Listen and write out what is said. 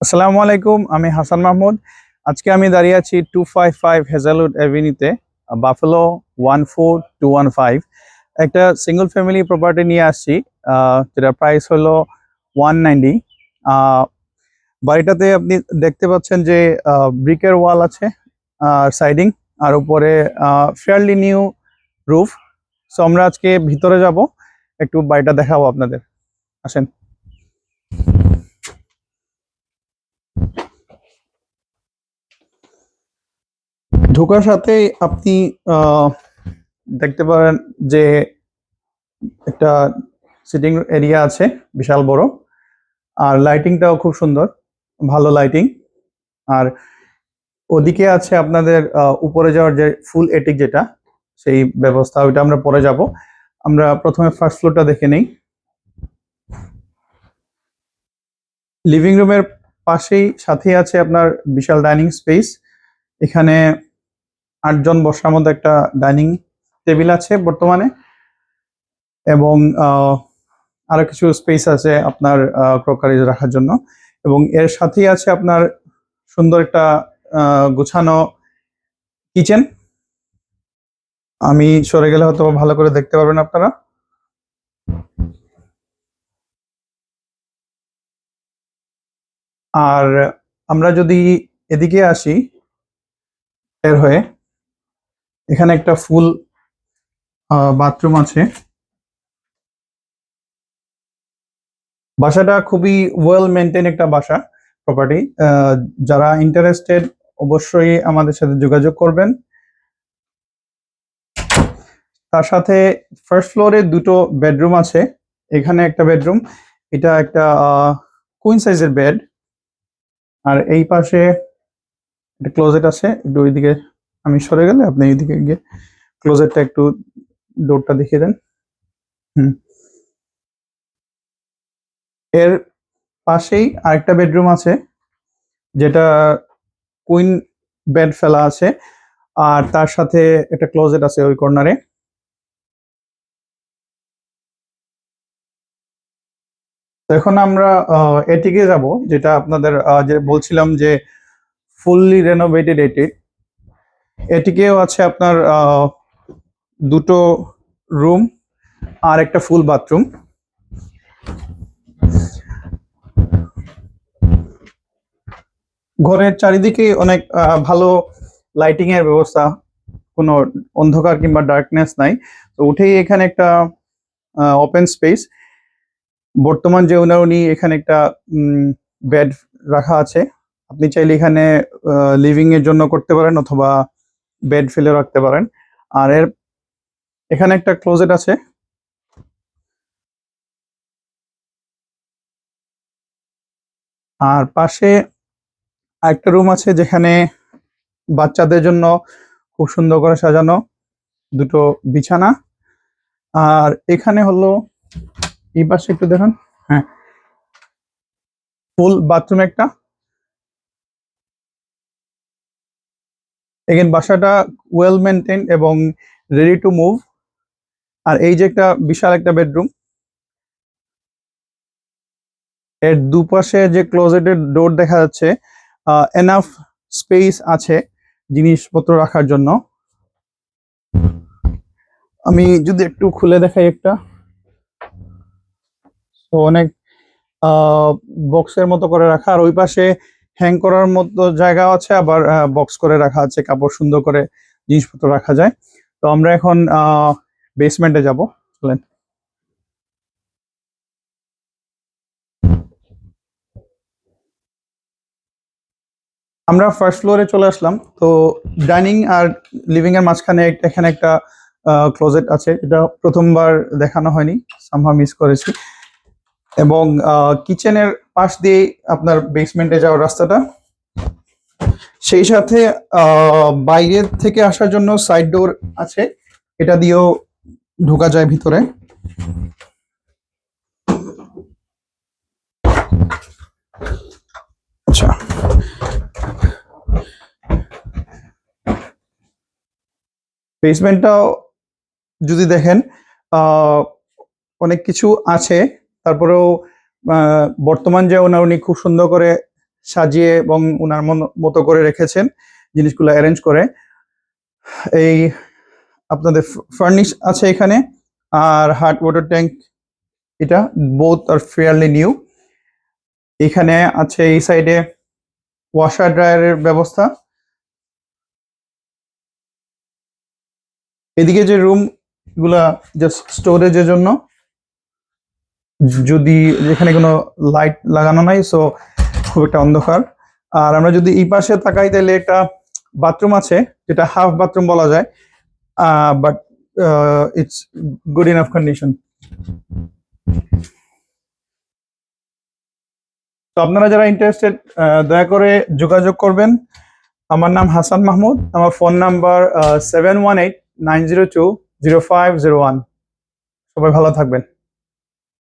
আসসালামু আলাইকুম, আমি হাসান মাহমুদ। আজকে আমি দাঁড়িয়ে আছি 255 হেজালউড অ্যাভিনিউতে, বাফেলো 14215। একটা সিঙ্গল ফ্যামিলি প্রপার্টি নিয়ে আসছি, যেটা প্রাইস হলো 190। বাড়িটাতে আপনি দেখতে পাচ্ছেন যে ব্রিকের ওয়াল আছে, আর সাইডিং, আর উপরে ফেয়ারলি নিউ রুফ। সো আমরা আজকে ভিতরে যাব, একটু বাড়িটা দেখাবো আপনাদের। আসেন। ঢোকার সাথেই আপনি আহ, দেখতে পারেন যে একটা সিটিং এরিয়া আছে, বিশাল বড়। আর লাইটিংটাও খুব সুন্দর, ভালো লাইটিং। আর ওদিকে আছে আপনাদের উপরে যাওয়ার যে ফুল এটিক, যেটা সেই ব্যবস্থা, ওইটা আমরা পরে যাব। আমরা প্রথমে ফার্স্ট ফ্লোরটা দেখে নেই। লিভিং রুমের পাশেই সাথেই আছে আপনার বিশাল ডাইনিং স্পেস। এখানে 8 জন বসার মতো একটা ডাইনিং টেবিল আছে বর্তমানে, এবং আরো কিছু স্পেস আছে আপনার ক্রকারিজ রাখার জন্য। এবং এর সাথেই আছে আপনার সুন্দর একটা গোছানো কিচেন। আমি সরে গেলে হয়তো ভালো করে দেখতে পারবেন আপনারা। আর আমরা যদি এদিকে আসি, বের হয়ে, এখানে একটা ফুল বাথরুম আছে। বাসাটা খুবই ওয়েল মেনটেন একটা বাসা, প্রপার্টি। যারা ইন্টারেস্টেড অবশ্যই আমাদের সাথে যোগাযোগ করবেন। তার সাথে ফার্স্ট ফ্লোরে 2টো বেডরুম আছে। এখানে একটা বেডরুম, এটা একটা কুইন সাইজের বেড। আর এই পাশে একটা ক্লোজেট আছে, একটু ওইদিকে আমি সরে গেলে আপনি এইদিকে গিয়ে ক্লোজেটটা একটু, ডোরটা দেখিয়ে দেন। হুম। এর পাশেই আরেকটা বেডরুম আছে, যেটা কুইন বেড ফেলা আছে। আর তার সাথে একটা ক্লোজেট আছে ওই কর্নারে। এখন আমরা এটিকে যাব, যেটা আপনাদের যে বলছিলাম যে ফুললি রেনোভেটেড এটি। এটিকেও আছে আপনার 2টো রুম আর একটা ফুল বাথরুম। ঘরের চারিদিকে অনেক ভালো লাইটিং এর ব্যবস্থা, কোনো অন্ধকার কিংবা ডার্কনেস নাই। তো উঠেই এখানে একটা ওপেন স্পেস। বর্তমান যে ওনার, উনি এখানে একটা বেড রাখা আছে। আপনি চাইলে এখানে লিভিং এর জন্য করতে পারেন, অথবা বেড ফেলে রাখতে পারেন। আর এখানে একটা ক্লোজেট আছে। আর পাশে আরেকটা রুম আছে, যেখানে বাচ্চাদের জন্য খুব সুন্দর করে সাজানো 2টো বিছানা। আর এখানে হলো, এই পাশে একটু দেখুন, হ্যাঁ, ফুল বাথরুম একটা। এগেন বাসাটা ওয়েল মেনটেন এবং রেডি টু মুভ। আর এই যে একটা বিশাল একটা বেডরুম, এর দুপাশে যে ক্লোজেটের ডোর দেখা যাচ্ছে, এনাফ স্পেস আছে জিনিসপত্র রাখার জন্য। আমি যদি একটু খুলে দেখাই একটা, তো অনেক বক্সের মতো করে রাখা। আর ওই পাশে হ্যাং করার মতো জায়গা আছে, আবার বক্স করে রাখা আছে, কাপড় সুন্দর করে জিনিসপত্র রাখা যায়। তো আমরা এখন বেসমেন্টে যাব, চলেন। আমরা ফার্স্ট ফ্লোরে চলে আসলাম। তো ডাইনিং আর লিভিং এর মাঝখানে এখানে একটা ক্লোজেট আছে, এটা প্রথমবার দেখানো হয়নি, সামহাও মিস করেছি। এবং কিচেনের পাশ দিয়ে আপনার বেসমেন্টে যাওয়ার রাস্তাটা। সেই সাথে বাইরের থেকে আসার জন্য সাইড ডোর আছে, এটা দিয়েও ঢোকা যায় ভিতরে। আচ্ছা, বেসমেন্টটাও যদি দেখেন, আহ, অনেক কিছু আছে। তারপরেও বর্তমান যে ওনার, উনি খুব সুন্দর করে সাজিয়ে এবং ওনার মতো করে রেখেছেন জিনিসগুলো অ্যারেঞ্জ করে। এই আপনাদের ফার্নিশ আছে এখানে, আর হার্ড ওয়াটার ট্যাঙ্ক, এটা বোথ আর ফেয়ারলি নিউ। এখানে আছে এই সাইডে ওয়াশার ড্রায়ারের ব্যবস্থা। এদিকে যে রুম গুলা জাস্ট স্টোরেজের জন্য, যদি যেখানে কোনো লাইট লাগানো নাই, সো খুব একটা অন্ধকার। আর আমরা যদি এই পাশে তাকাই তাহলে একটা বাথরুম আছে, যেটা হাফ বাথরুম বলা যায়, but it's good enough condition. তো আপনারা যারা ইন্টারেস্টেড, দয়া করে যোগাযোগ করবেন। আমার নাম হাসান মাহমুদ, আমার ফোন নাম্বার 718-902-0501। সবাই ভালো থাকবেন।